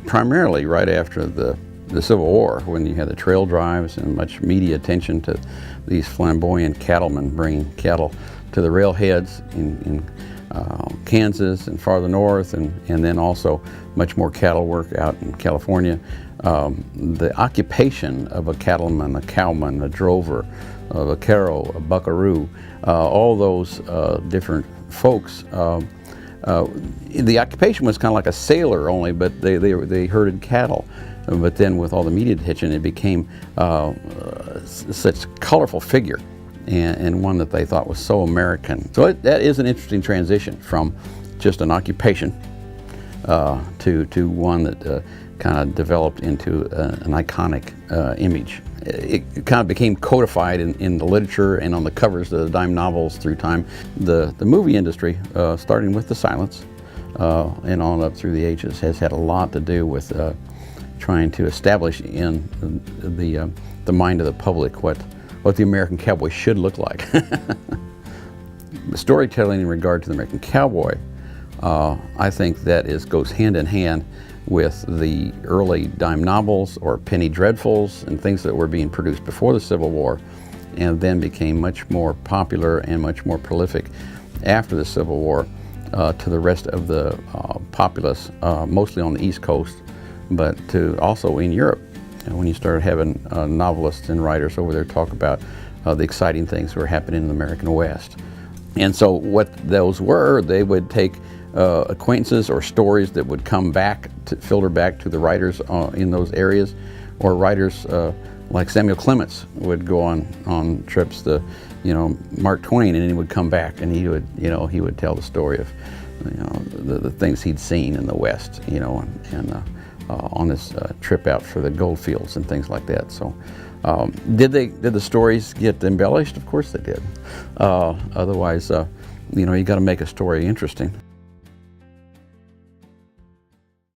primarily right after the Civil War, when you had the trail drives and much media attention to these flamboyant cattlemen bringing cattle to the railheads in Kansas and farther north, and then also much more cattle work out in California. The occupation of a cattleman, a cowman, a drover, a vaquero, a buckaroo, all those different folks, the occupation was kind of like a sailor only, but they herded cattle. But then with all the media attention, it became such a colorful figure, and one that they thought was so American. So that is an interesting transition from just an occupation to one that kind of developed into an iconic image. It kind of became codified in the literature and on the covers of the dime novels through time. The movie industry, starting with the Silence and on up through the ages, has had a lot to do with trying to establish in the mind of the public what the American cowboy should look like. The storytelling in regard to the American cowboy, I think that goes hand in hand with the early dime novels or penny dreadfuls and things that were being produced before the Civil War, and then became much more popular and much more prolific after the Civil War to the rest of the populace, mostly on the East Coast, but also in Europe. And when you started having novelists and writers over there talk about the exciting things that were happening in the American West. And so what those were, they would take acquaintances or stories that would come back, filter back to the writers in those areas, or writers like Samuel Clemens would go on trips to, Mark Twain, and he would come back and he would tell the story of, the things he'd seen in the West, and on this trip out for the gold fields and things like that. So did the stories get embellished? Of course they did. Otherwise, you got to make a story interesting.